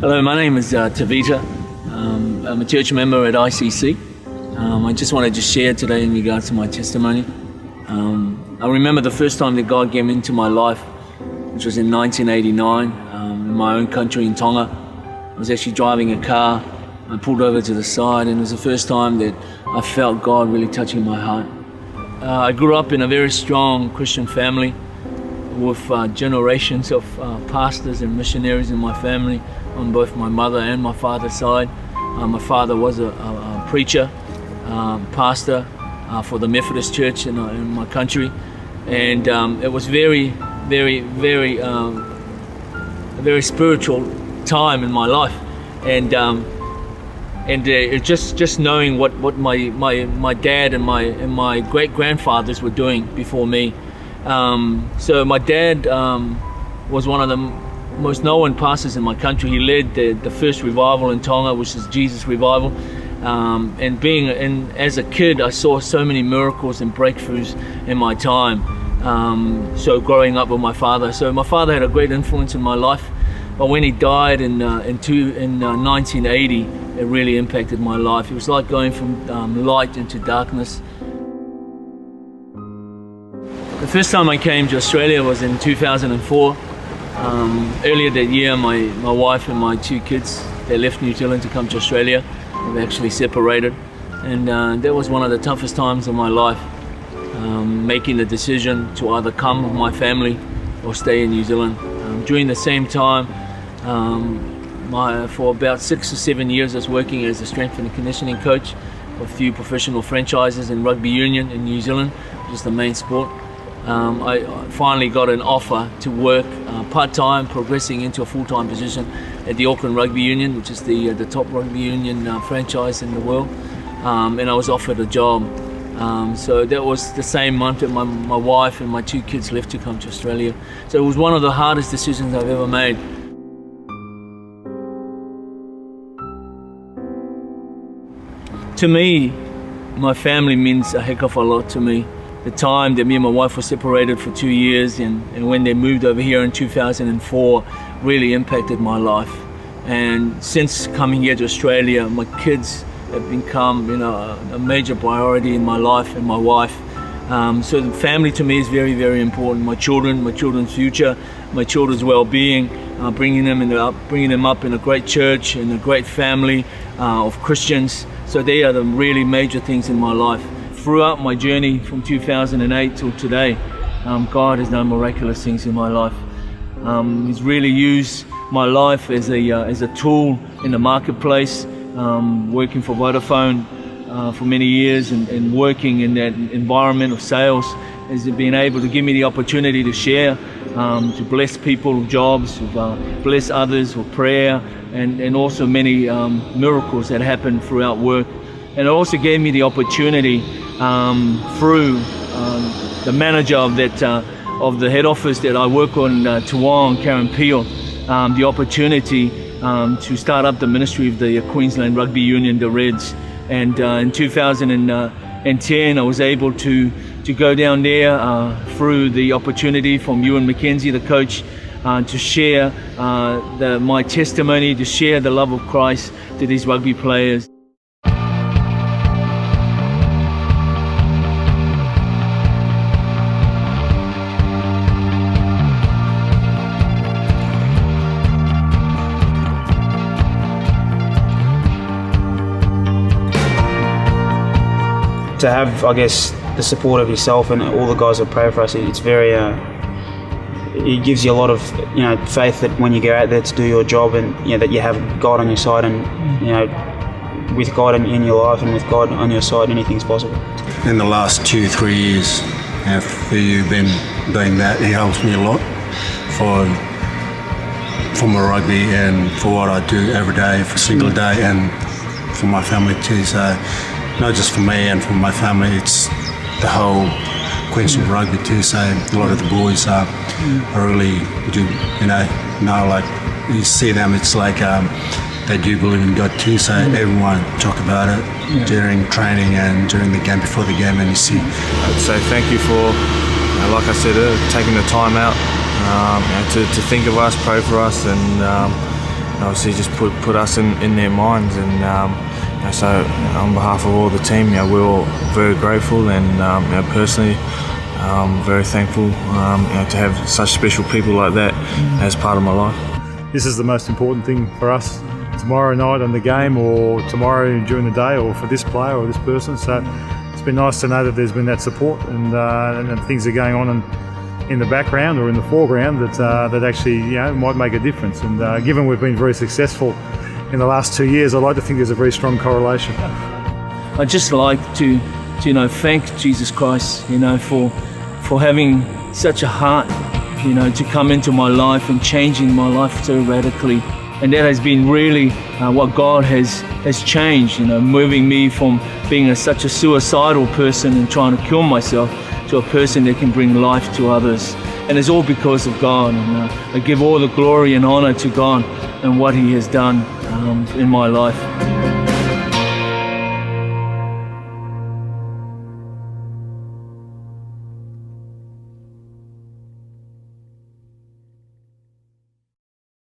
Hello, my name is Tavita. I'm a church member at ICC. I just wanted to share today in regards to my testimony. I remember the first time that God came into my life, which was in 1989, in my own country in Tonga. I was actually driving a car. I pulled over to the side, and it was the first time that I felt God really touching my heart. I grew up in a very strong Christian family with generations of pastors and missionaries in my family on both my mother and my father's side. My father was a preacher, pastor for the Methodist Church in my country, and it was a very spiritual time in my life, and just knowing what my dad and my great grandfathers were doing before me. So my dad was one of the most known pastors in my country. He led the first revival in Tonga, which is Jesus Revival. And as a kid, I saw so many miracles and breakthroughs in my time. So growing up with my father. So my father had a great influence in my life. But when he died in 1980, it really impacted my life. It was like going from light into darkness. The first time I came to Australia was in 2004. Earlier that year, my wife and my two kids, they left New Zealand to come to Australia. They actually separated, and that was one of the toughest times of my life, making the decision to either come with my family or stay in New Zealand. During the same time, for about 6 or 7 years, I was working as a strength and conditioning coach for a few professional franchises in rugby union in New Zealand, which is the main sport. I finally got an offer to work part-time, progressing into a full-time position at the Auckland Rugby Union, which is the top rugby union franchise in the world, and I was offered a job. So that was the same month that my wife and my two kids left to come to Australia. So it was one of the hardest decisions I've ever made. To me, my family means a heck of a lot to me. The time that me and my wife were separated for 2 years, and when they moved over here in 2004 really impacted my life. And since coming here to Australia, my kids have become, a major priority in my life and my wife. So the family to me is very, very important. My children's future, my children's well-being, bringing them up in a great church, in a great family of Christians. So they are the really major things in my life. Throughout my journey from 2008 till today, God has done miraculous things in my life. He's really used my life as a tool in the marketplace, working for Vodafone for many years, and working in that environment of sales has been able to give me the opportunity to share, to bless people with jobs, to bless others with prayer, and also many miracles that happen throughout work. And it also gave me the opportunity through the manager of the head office that I work on, Toowong, Karen Peel, the opportunity to start up the ministry of the Queensland Rugby Union, the Reds. And in 2010, I was able to go down there through the opportunity from Ewan McKenzie, the coach, to share my testimony, to share the love of Christ to these rugby players. To have, I guess, the support of yourself and all the guys that pray for us, it's very, it gives you a lot of, faith that when you go out there to do your job, and that you have God on your side, and with God in your life and with God on your side, anything's possible. In the last 2-3 years, after you've been doing that, it helps me a lot for my rugby and for what I do every day, every single day, and for my family too. So not just for me and for my family, it's the whole Queensland rugby too. So a lot of the boys are really do, like you see them, it's like they do believe in God too. So everyone talk about it during training and during the game, before the game, and you see. So thank you for, like I said, taking the time out to think of us, pray for us, and obviously just put us in their minds, and so on behalf of all the team, we're all very grateful, and personally, very thankful to have such special people like that as part of my life. This is the most important thing for us tomorrow night on the game, or tomorrow during the day, or for this player or this person. So it's been nice to know that there's been that support, and that things are going on in the background or in the foreground that actually might make a difference. And given we've been very successful in the last 2 years, I like to think there's a very strong correlation. I'd just like to thank Jesus Christ, for having such a heart, to come into my life and changing my life so radically. And that has been really what God has changed, moving me from being such a suicidal person and trying to kill myself to a person that can bring life to others. And it's all because of God. And I give all the glory and honor to God and what He has done in my life.